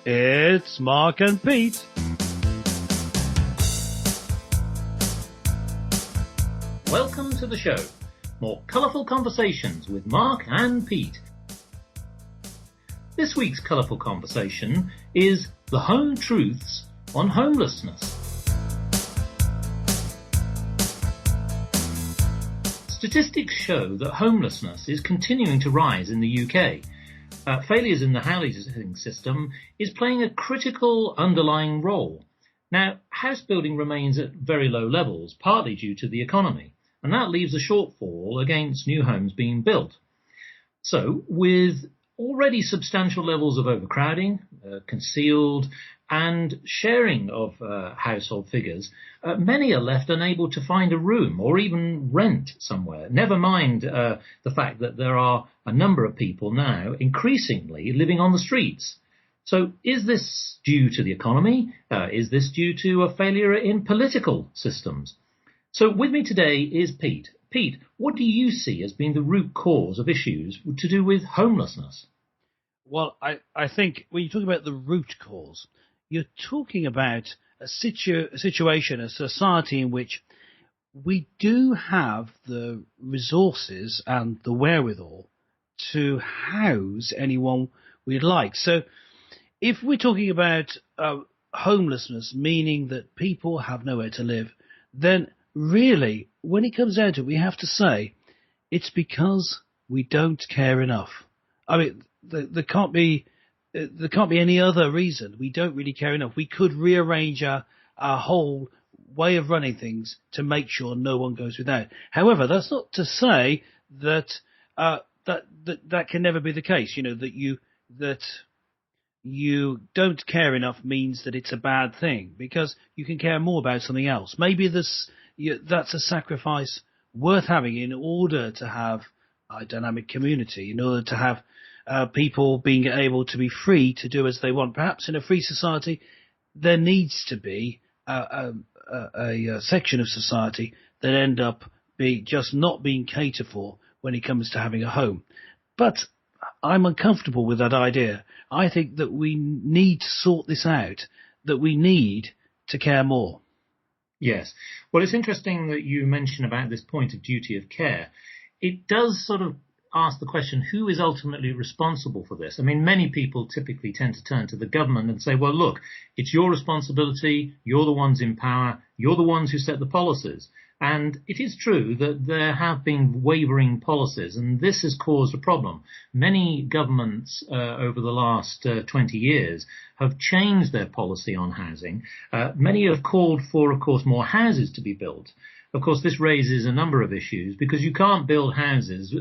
It's Mark and Pete. Welcome to the show. More colourful conversations with Mark and Pete. This week's colourful conversation is the home truths on homelessness. Statistics show that homelessness is continuing to rise in the UK. Failures in the housing system is playing a critical underlying role. Now, house building remains at very low levels, partly due to the economy, and that leaves a shortfall against new homes being built. So, with already substantial levels of overcrowding, concealed and sharing of household figures, many are left unable to find a room or even rent somewhere. Never mind the fact that there are a number of people now increasingly living on the streets. So is this due to the economy? Is this due to a failure in political systems? So with me today is Pete. Pete, what do you see as being the root cause of issues to do with homelessness? Well, I think when you talk about the root cause, you're talking about a situation, a society in which we do have the resources and the wherewithal to house anyone we'd like. So if we're talking about homelessness, meaning that people have nowhere to live, then really, when it comes down to it, we have to say it's because we don't care enough. I mean, there can't be any other reason. We don't really care enough. We could rearrange our whole way of running things to make sure no one goes without. However, that's not to say that that can never be the case. You know, that you don't care enough means that it's a bad thing, because you can care more about something else. Maybe that's a sacrifice worth having in order to have a dynamic community, in order to have people being able to be free to do as they want. Perhaps in a free society, there needs to be a section of society that end up just not being catered for when it comes to having a home. But I'm uncomfortable with that idea. I think that we need to sort this out, that we need to care more. Yes. Well, it's interesting that you mention about this point of duty of care. It does sort of ask the question, who is ultimately responsible for this? I mean, many people typically tend to turn to the government and say, well, look, it's your responsibility. You're the ones in power. You're the ones who set the policies. And it is true that there have been wavering policies, and this has caused a problem. Many governments over the last 20 years have changed their policy on housing. Many have called for, of course, more houses to be built. Of course, this raises a number of issues, because you can't build houses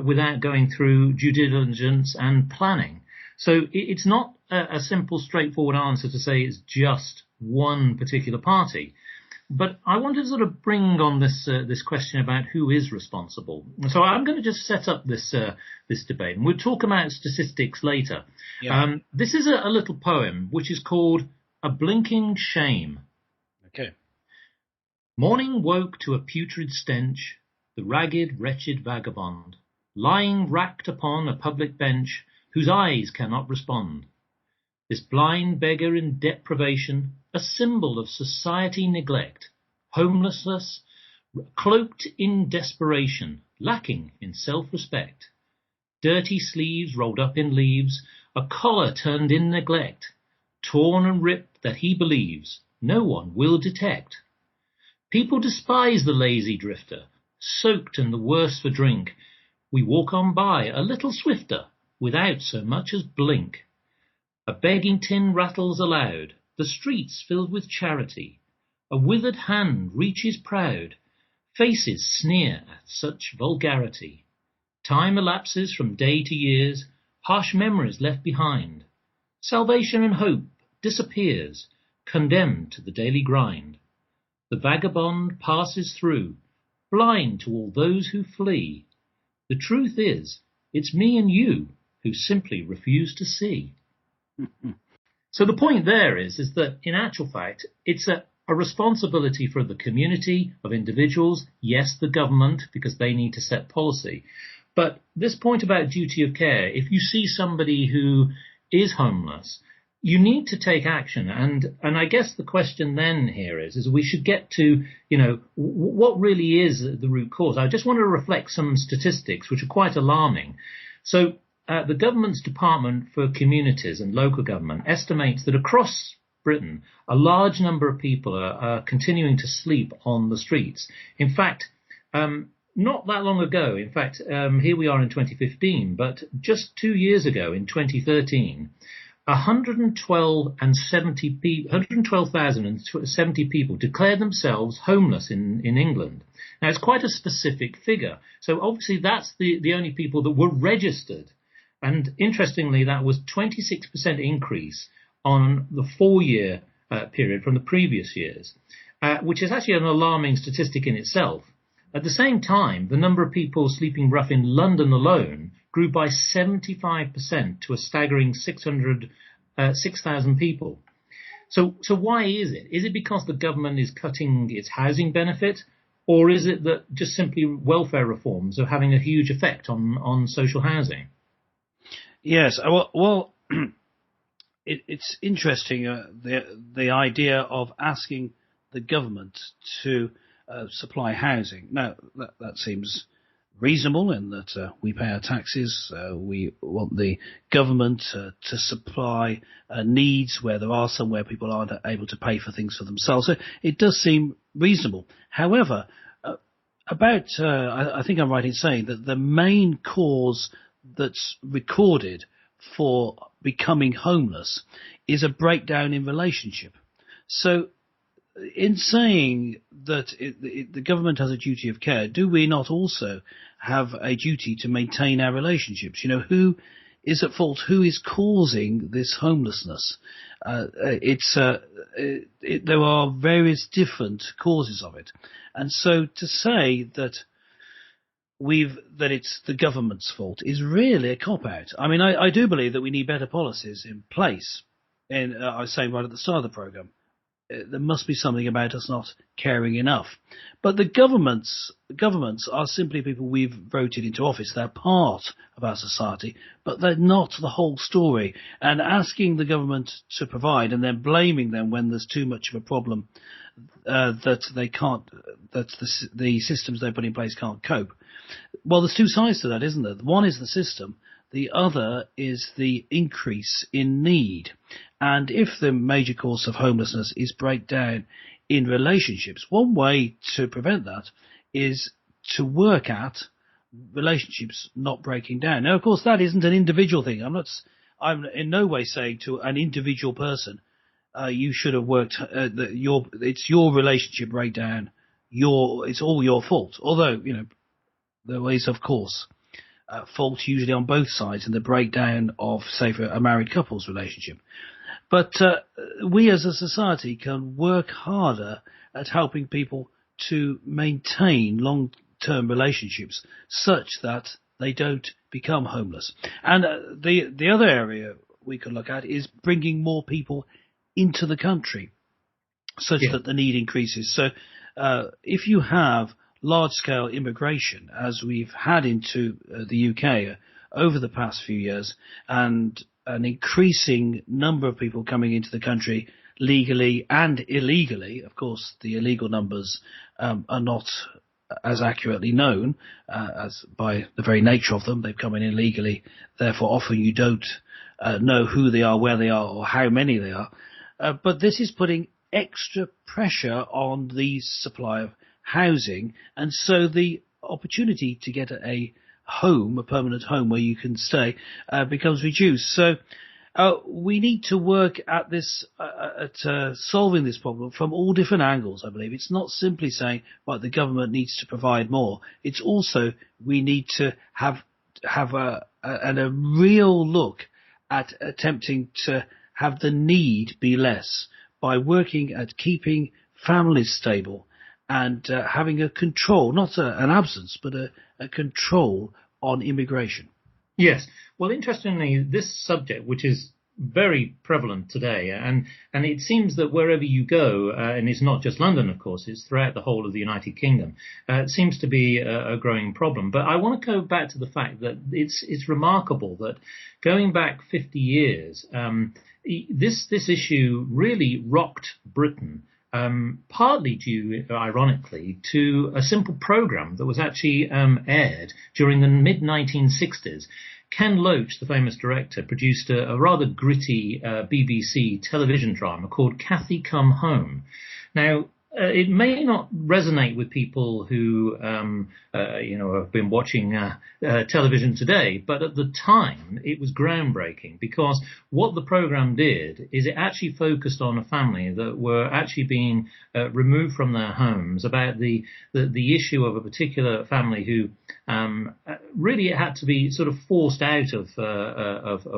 without going through due diligence and planning. So it's not a simple, straightforward answer to say it's just one particular party. But I wanted to sort of bring on this question about who is responsible. So I'm going to just set up this debate, and we'll talk about statistics later. Yeah. This is a little poem which is called A Blinking Shame. Okay. Morning woke to a putrid stench, the ragged, wretched vagabond, lying racked upon a public bench, whose eyes cannot respond. This blind beggar in deprivation, a symbol of society neglect, homelessness, cloaked in desperation, lacking in self-respect. Dirty sleeves rolled up in leaves, a collar turned in neglect, torn and ripped that he believes no one will detect. People despise the lazy drifter, soaked and the worse for drink. We walk on by a little swifter, without so much as blink. A begging tin rattles aloud, the streets filled with charity. A withered hand reaches proud, faces sneer at such vulgarity. Time elapses from day to years, harsh memories left behind. Salvation and hope disappears, condemned to the daily grind. The vagabond passes through, blind to all those who flee. The truth is, it's me and you who simply refuse to see. So the point there is that in actual fact, it's a responsibility for the community of individuals, yes, the government, because they need to set policy. But this point about duty of care, if you see somebody who is homeless, you need to take action, and I guess the question then here is we should get to, what really is the root cause. I just want to reflect some statistics which are quite alarming. So the government's Department for Communities and Local Government estimates that across Britain, a large number of people are continuing to sleep on the streets. In fact, not that long ago, here we are in 2015, but just 2 years ago in 2013, 112,070 people declared themselves homeless in England. Now, it's quite a specific figure. So obviously that's the only people that were registered. And interestingly, that was 26% increase on the 4-year period from the previous years, which is actually an alarming statistic in itself. At the same time, the number of people sleeping rough in London alone grew by 75% to a staggering 6,000 people. So why is it? Is it because the government is cutting its housing benefit, or is it that just simply welfare reforms are having a huge effect on social housing? Yes, well, it's interesting, the idea of asking the government to supply housing. Now, that seems reasonable in that we pay our taxes. We want the government to supply needs where there are some where people aren't able to pay for things for themselves. So it does seem reasonable. However, I think I'm right in saying that the main cause that's recorded for becoming homeless is a breakdown in relationship. So in saying that the government has a duty of care, do we not also have a duty to maintain our relationships? Who is at fault? Who is causing this homelessness? There are various different causes of it. And so to say that it's the government's fault is really a cop-out. I mean, I do believe that we need better policies in place. And I was saying right at the start of the programme, there must be something about us not caring enough. But the governments are simply people we've voted into office. They're part of our society, but they're not the whole story. And asking the government to provide and then blaming them when there's too much of a problem that the systems they put in place can't cope. Well, there's two sides to that, isn't there? One is the system. The other is the increase in need. And if the major cause of homelessness is breakdown in relationships, one way to prevent that is to work at relationships not breaking down. Now, of course, that isn't an individual thing. I'm in no way saying to an individual person, you should have worked, it's your relationship breakdown, it's all your fault. Although, there is, of course, fault usually on both sides in the breakdown of, say, for a married couple's relationship. But we as a society can work harder at helping people to maintain long-term relationships such that they don't become homeless. And the other area we could look at is bringing more people into the country such that the need increases. So if you have large-scale immigration, as we've had into the UK over the past few years, and an increasing number of people coming into the country legally and illegally. Of course, the illegal numbers are not as accurately known as by the very nature of them. They've come in illegally. Therefore, often you don't know who they are, where they are, or how many they are. But this is putting extra pressure on the supply of housing, and so the opportunity to get a permanent home where you can stay, becomes reduced. So we need to work at this, at solving this problem from all different angles, I believe. It's not simply saying, right, the government needs to provide more. It's also, we need to have a real look at attempting to have the need be less by working at keeping families stable and having a control, not an absence, but a control on immigration. Yes. Well, interestingly, this subject, which is very prevalent today, and it seems that wherever you go, and it's not just London, of course, it's throughout the whole of the United Kingdom, it seems to be a growing problem. But I want to go back to the fact that it's remarkable that going back 50 years, this issue really rocked Britain. Partly due, ironically, to a simple program that was actually aired during the mid-1960s. Ken Loach, the famous director, produced a rather gritty BBC television drama called Cathy Come Home. Now, it may not resonate with people who, have been watching television today, but at the time it was groundbreaking because what the program did is it actually focused on a family that were actually being removed from their homes, about the issue of a particular family who really it had to be sort of forced out of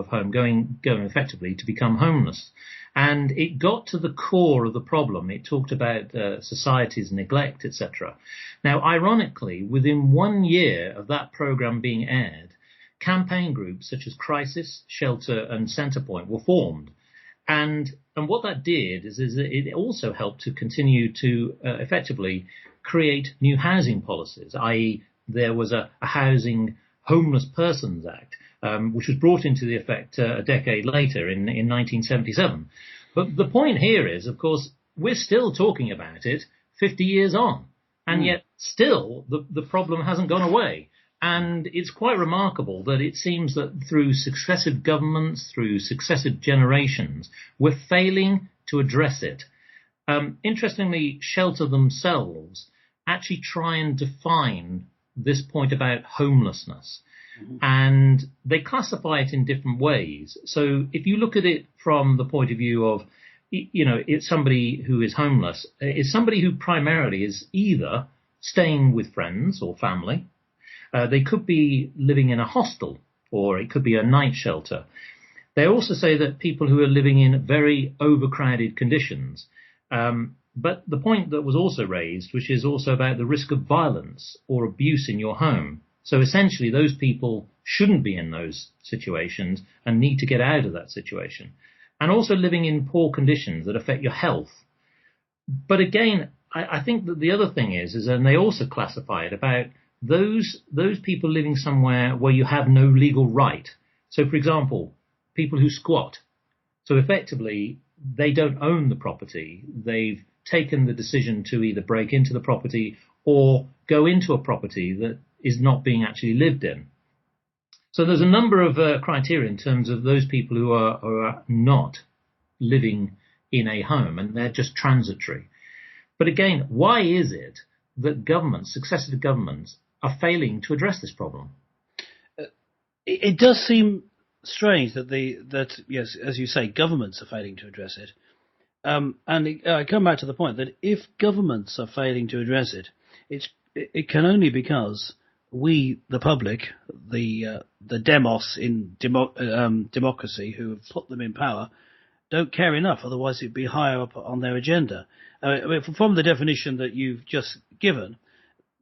home, going effectively to become homeless. And it got to the core of the problem. It talked about society's neglect, etc. Now, ironically, within 1 year of that program being aired, campaign groups such as Crisis, Shelter, and Centrepoint were formed. And what that did is that it also helped to continue to effectively create new housing policies, i.e. there was a Housing Homeless Persons Act, which was brought into the effect a decade later in 1977. But the point here is, of course, we're still talking about it 50 years on, and yet still the problem hasn't gone away. And it's quite remarkable that it seems that through successive governments, through successive generations, we're failing to address it. Interestingly, Shelter themselves actually try and define this point about homelessness. And they classify it in different ways. So if you look at it from the point of view of, it's somebody who is homeless, it's somebody who primarily is either staying with friends or family. They could be living in a hostel, or it could be a night shelter. They also say that people who are living in very overcrowded conditions. But the point that was also raised, which is also about the risk of violence or abuse in your home. So essentially, those people shouldn't be in those situations and need to get out of that situation. And also living in poor conditions that affect your health. But again, I think that the other thing is, and they also classify it about those people living somewhere where you have no legal right. So, for example, people who squat. So effectively, they don't own the property. They've taken the decision to either break into the property or go into a property that is not being actually lived in. So there's a number of criteria in terms of those people who are not living in a home, and they're just transitory. But again, why is it that governments, successive governments, are failing to address this problem? It does seem strange that yes, as you say, governments are failing to address it. I come back to the point that if governments are failing to address it, it can only because we, the public, the demos in democracy who have put them in power, don't care enough. Otherwise, it'd be higher up on their agenda. From the definition that you've just given,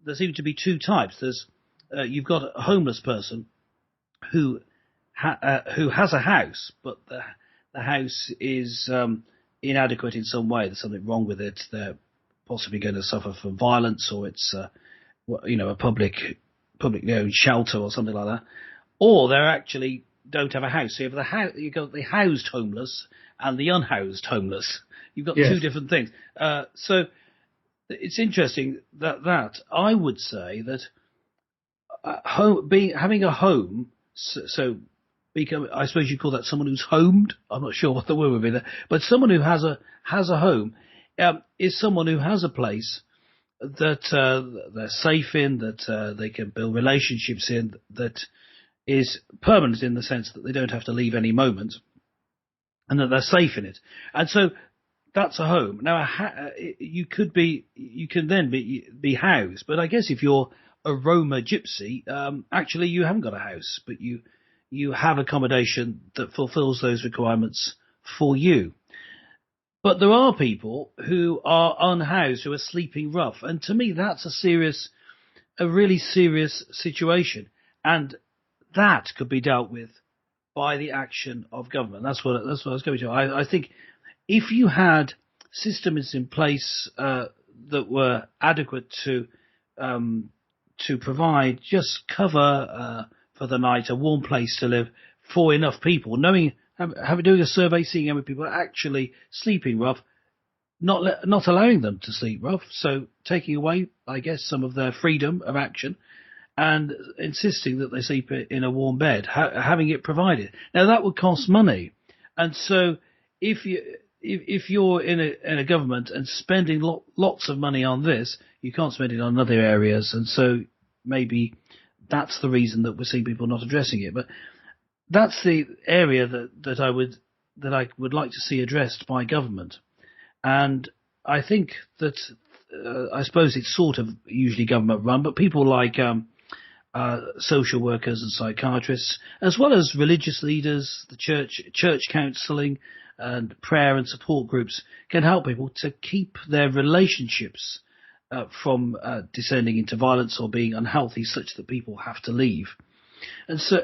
there seem to be two types. You've got a homeless person who has a house, but the house is inadequate in some way. There's something wrong with it. They're possibly going to suffer from violence, or it's a publicly owned shelter or something like that. Or they actually don't have a house. So you've got the housed homeless and the unhoused homeless. You've got two different things. So it's interesting that I would say that having a home, I suppose you call that someone who's homed. I'm not sure what the word would be there, but someone who has a home is someone who has a place that they're safe in, that they can build relationships in, that is permanent in the sense that they don't have to leave any moment, and that they're safe in it. And so that's a home. Now, you can then be housed, but I guess if you're a Roma gypsy, actually you haven't got a house, but you have accommodation that fulfills those requirements for you. But there are people who are unhoused, who are sleeping rough, and to me that's a really serious situation, and that could be dealt with by the action of government. That's what I was going to. I think if you had systems in place that were adequate to provide just cover for the night, a warm place to live for enough people, doing a survey, seeing how many people are actually sleeping rough, not allowing them to sleep rough, so taking away, I guess, some of their freedom of action, and insisting that they sleep in a warm bed, having it provided. Now that would cost money, and so if you're in a government and spending lots of money on this, you can't spend it on other areas, and so maybe that's the reason that we're seeing people not addressing it. But that's the area that I would like to see addressed by government, and I think that I suppose it's sort of usually government run, but people like social workers and psychiatrists, as well as religious leaders, the church counselling and prayer and support groups can help people to keep their relationships from descending into violence or being unhealthy such that people have to leave. And so,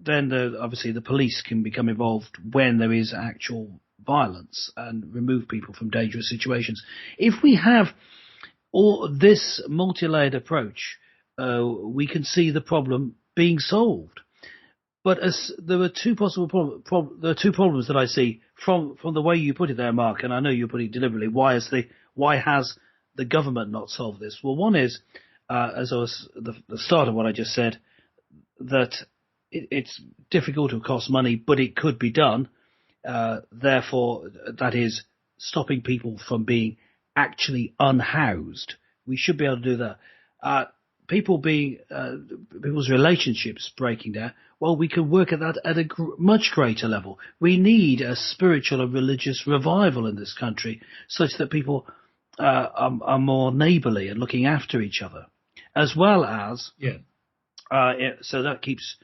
then obviously the police can become involved when there is actual violence and remove people from dangerous situations. If we have this multi-layered approach, we can see the problem being solved. But there are two possible there are two problems that I see from the way you put it there, Mark, and I know you put it deliberately. Why has the government not solved this? Well, one is, as I was the start of what I just said, that it's difficult, it costs money, but it could be done. Therefore, that is stopping people from being actually unhoused. We should be able to do that. People's relationships breaking down. Well, we can work at that at a much greater level. We need a spiritual and religious revival in this country, such that people are more neighbourly and looking after each other, as well as so that keeps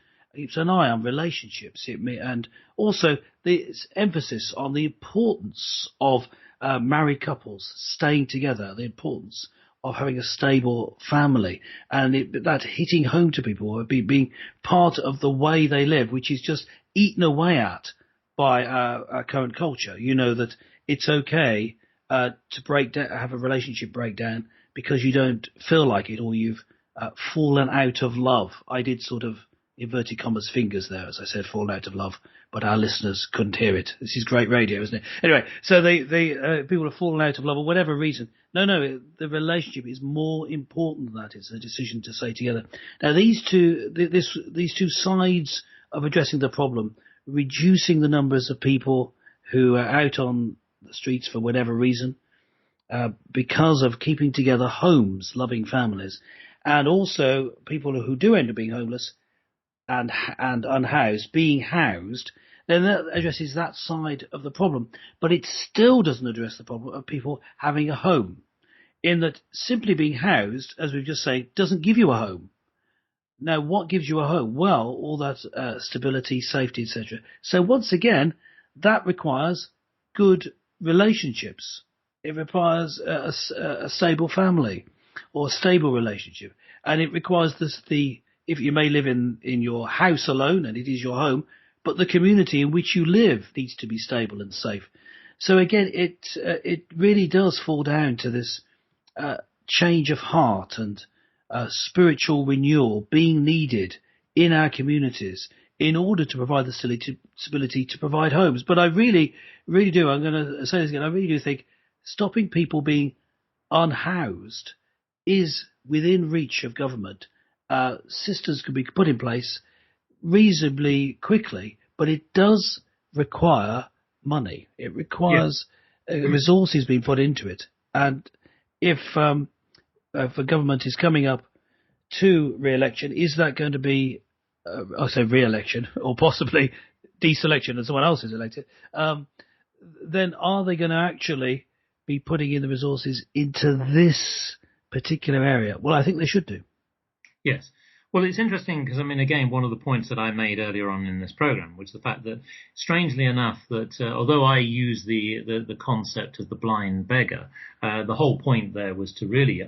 an eye on relationships. And also the emphasis on the importance of married couples staying together, the importance of having a stable family, and that hitting home to people, being part of the way they live, which is just eaten away at by our current culture. You know that it's okay to have a relationship breakdown because you don't feel like it, or you've fallen out of love. I did sort of inverted commas fingers there, as I said, fallen out of love, but our listeners couldn't hear it. This is great radio, isn't it? Anyway, so they people have fallen out of love for whatever reason. No, the relationship is more important than that. It's a decision to stay together. Now, these two sides of addressing the problem, reducing the numbers of people who are out on the streets for whatever reason, because of keeping together homes, loving families, and also people who do end up being homeless and unhoused, being housed, then that addresses that side of the problem. But it still doesn't address the problem of people having a home, in that simply being housed, as we've just said, doesn't give you a home. Now, what gives you a home? Well, all that stability, safety, etc. So once again, that requires good relationships. It requires a stable family or a stable relationship. And it requires if you may live in your house alone, and it is your home, but the community in which you live needs to be stable and safe. So again, it really does fall down to this change of heart and spiritual renewal being needed in our communities in order to provide the stability to provide homes. But I really, really do, I'm going to say this again, I really do think stopping people being unhoused is within reach of government. Systems can be put in place reasonably quickly, but it does require money. It requires resources being put into it. And if the government is coming up to re-election, is that going to be, I'll say re-election, or possibly deselection and someone else is elected, then are they going to actually be putting in the resources into this particular area? Well, I think they should do. Yes. Well, it's interesting because, I mean, again, one of the points that I made earlier on in this program was the fact that, strangely enough, that although I use the concept of the blind beggar, the whole point there was to really,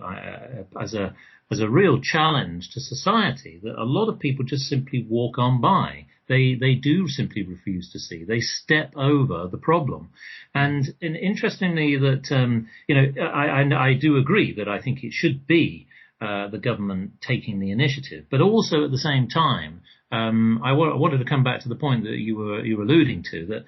as a as a real challenge to society that a lot of people just simply walk on by. They do simply refuse to see. They step over the problem. And interestingly that, I do agree that I think it should be the government taking the initiative, but also at the same time, I wanted to come back to the point that you were alluding to, that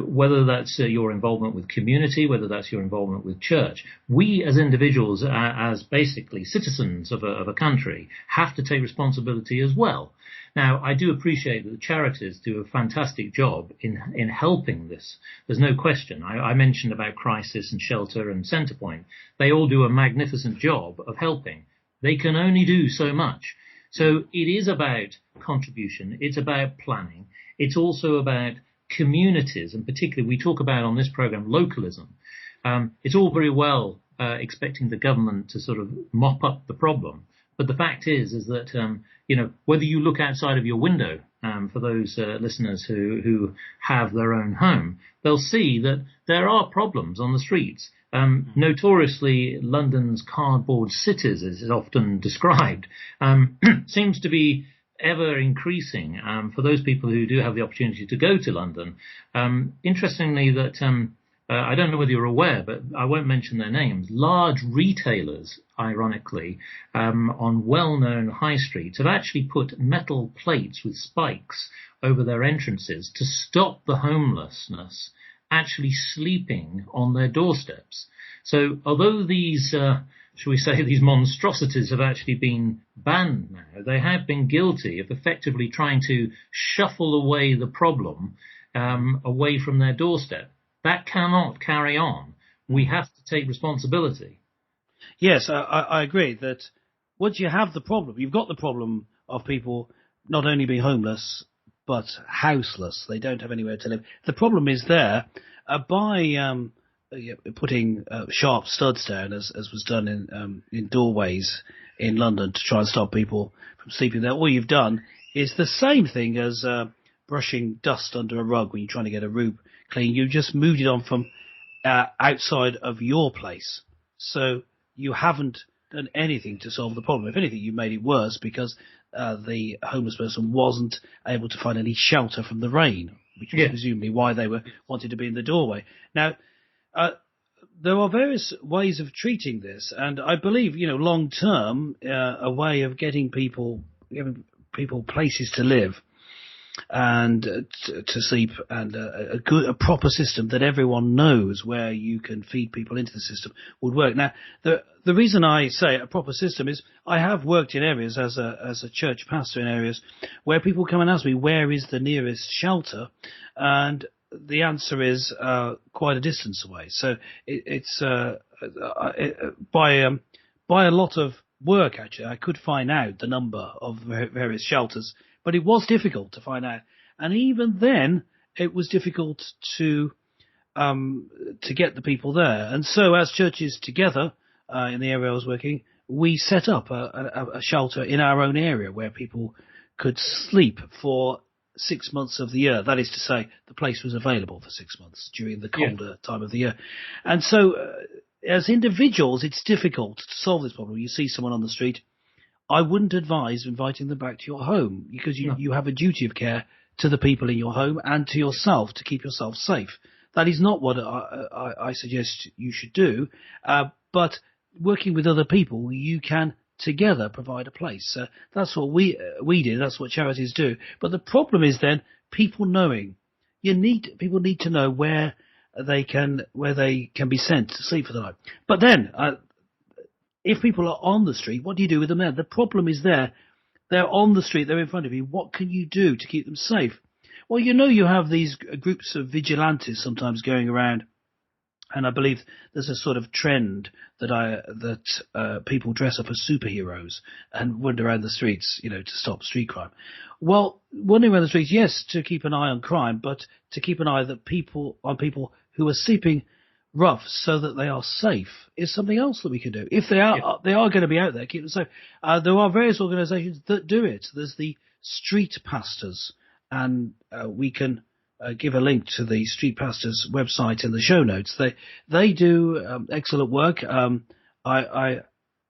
whether that's your involvement with community, whether that's your involvement with church, we as individuals, as basically citizens of a country, have to take responsibility as well. Now, I do appreciate that the charities do a fantastic job in helping this. There's no question. I mentioned about Crisis and Shelter and Centrepoint. They all do a magnificent job of helping. They can only do so much. So it is about contribution. It's about planning. It's also about communities, and particularly we talk about on this program localism. It's all very well expecting the government to sort of mop up the problem. But the fact is that, whether you look outside of your window, for those listeners who have their own home, they'll see that there are problems on the streets. Notoriously, London's cardboard cities, as is often described, seems to be ever increasing for those people who do have the opportunity to go to London. Interestingly, that I don't know whether you're aware, but I won't mention their names. Large retailers, ironically, on well-known high streets have actually put metal plates with spikes over their entrances to stop the homelessness actually sleeping on their doorsteps. So although these, shall we say, these monstrosities have actually been banned now, they have been guilty of effectively trying to shuffle away the problem away from their doorstep. That cannot carry on. We have to take responsibility. Yes, I agree that once you have the problem, you've got the problem of people not only being homeless, but houseless. They don't have anywhere to live. The problem is there by putting sharp studs down, as was done in doorways in London to try and stop people from sleeping there. All you've done is the same thing as brushing dust under a rug when you're trying to get a room clean. You just moved it on from outside of your place. So you haven't done anything to solve the problem. If anything, you made it worse because the homeless person wasn't able to find any shelter from the rain, which was presumably why they wanted to be in the doorway. Now, there are various ways of treating this, and I believe, long term, a way of giving people places to live and to sleep, and a proper system that everyone knows where you can feed people into the system would work. Now, the reason I say a proper system is I have worked in areas as a church pastor in areas where people come and ask me where is the nearest shelter, and the answer is quite a distance away. So it's by a lot of work, actually, I could find out the number of various shelters, but it was difficult to find out. And even then, it was difficult to get the people there. And so as churches together, in the area I was working, we set up a shelter in our own area where people could sleep for 6 months of the year. That is to say, the place was available for 6 months during the colder time of the year. And so, as individuals, it's difficult to solve this problem. You see someone on the street, I wouldn't advise inviting them back to your home because you have a duty of care to the people in your home and to yourself to keep yourself safe. That is not what I suggest you should do. But working with other people, you can together provide a place. That's what we do. That's what charities do. But the problem is then people knowing. People need to know where they can be sent to sleep for the night. But then, if people are on the street, what do you do with them then? The problem is there. They're on the street. They're in front of you. What can you do to keep them safe? Well, you have these groups of vigilantes sometimes going around, and I believe there's a sort of trend that people dress up as superheroes and wander around the streets, to stop street crime. Well, wandering around the streets, yes, to keep an eye on crime, but to keep an eye on people who are sleeping rough so that they are safe is something else that we can do. If they are going to be out there, keep them safe. There are various organisations that do it. There's the street pastors, and we can give a link to the street pastors website in the show notes. They do excellent work. I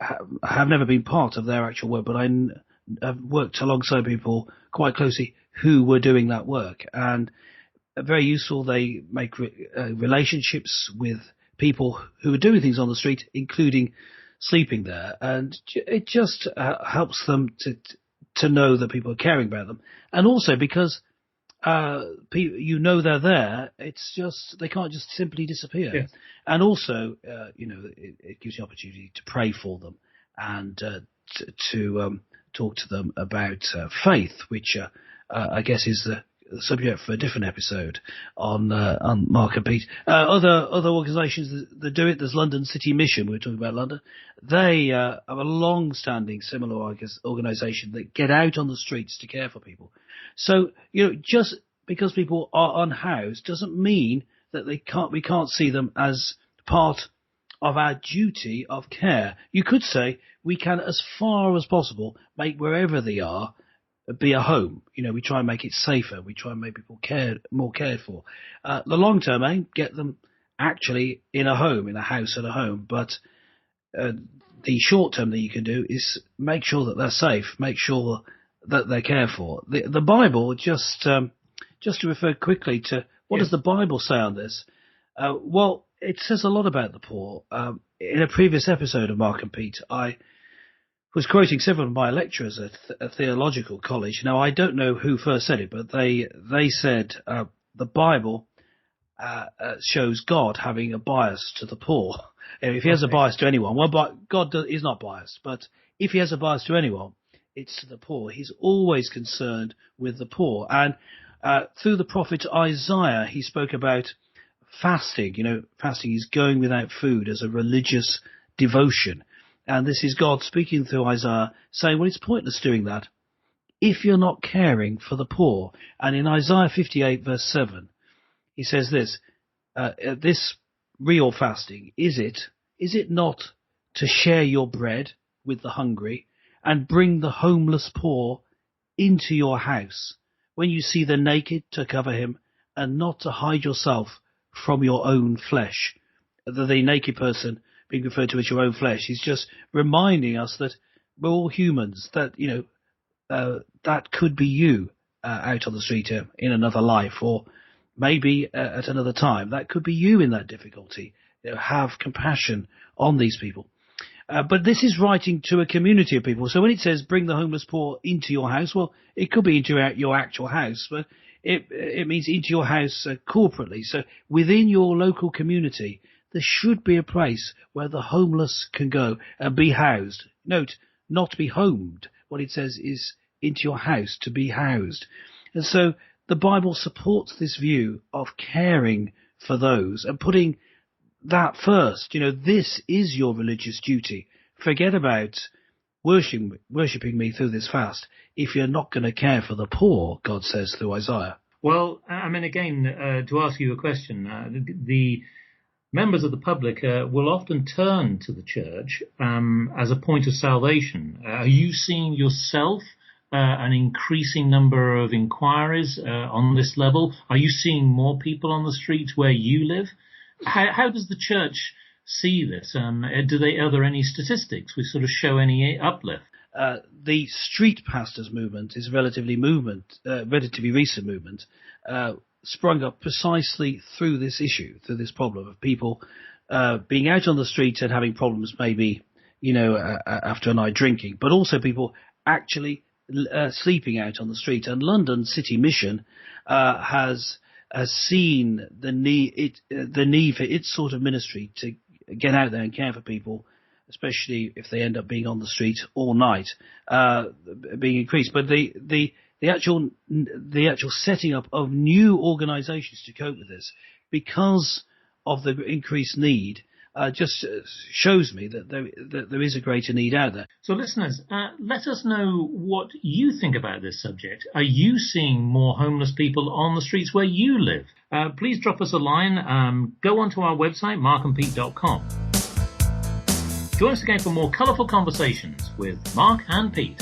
have never been part of their actual work, but have worked alongside people quite closely who were doing that work, and very useful. They make relationships with people who are doing things on the street, including sleeping there, and it just helps them to know that people are caring about them, and also because they're there. It's just they can't just simply disappear, Yes. and also it gives you opportunity to pray for them and to talk to them about faith, which I guess is the subject for a different episode on Mark and Pete. Other organisations that do it. There's London City Mission. We were talking about London. They have a long-standing similar organisation that get out on the streets to care for people. So just because people are unhoused doesn't mean that we can't see them as part of our duty of care. You could say we can, as far as possible, make wherever they are be a home. We try and make it safer. We try and make people more cared for. The long-term aim, get them actually in a home, in a house and a home. But the short-term that you can do is make sure that they're safe, make sure that they're cared for. The Bible, just to refer quickly to what does the Bible say on this? Well, it says a lot about the poor. In a previous episode of Mark and Pete, I was quoting several of my lecturers at a theological college. Now, I don't know who first said it, but they said the Bible shows God having a bias to the poor. If he has a bias to anyone, well, God is not biased, but if he has a bias to anyone, it's to the poor. He's always concerned with the poor. And through the prophet Isaiah, he spoke about fasting. Fasting is going without food as a religious devotion. And this is God speaking through Isaiah, saying, well, it's pointless doing that if you're not caring for the poor. And in Isaiah 58, verse 7, he says this real fasting, is it not to share your bread with the hungry and bring the homeless poor into your house when you see the naked to cover him and not to hide yourself from your own flesh? The naked person being referred to as your own flesh. He's just reminding us that we're all humans, that, that could be you out on the street in another life, or maybe at another time. That could be you in that difficulty. Have compassion on these people. But this is writing to a community of people. So when it says bring the homeless poor into your house, well, it could be into your actual house, but it means into your house corporately. So within your local community, there should be a place where the homeless can go and be housed. Note, not be homed. What it says is into your house, to be housed. And so the Bible supports this view of caring for those and putting that first. This is your religious duty. Forget about worshipping me through this fast if you're not going to care for the poor, God says through Isaiah. Well, again, to ask you a question, the members of the public will often turn to the church as a point of salvation. Are you seeing yourself an increasing number of inquiries on this level? Are you seeing more people on the streets where you live? How does the church see this? Are there any statistics which sort of show any uplift? The street pastors movement is a relatively recent movement, sprung up precisely through this issue, through this problem of people being out on the street and having problems maybe, after a night drinking, but also people actually sleeping out on the street. And London City Mission has seen the need for its sort of ministry to get out there and care for people, especially if they end up being on the street all night, being increased. But the actual setting up of new organisations to cope with this, because of the increased need, just shows me that there is a greater need out there. So listeners, let us know what you think about this subject. Are you seeing more homeless people on the streets where you live? Please drop us a line. Go onto our website, markandpete.com. Join us again for more colourful conversations with Mark and Pete.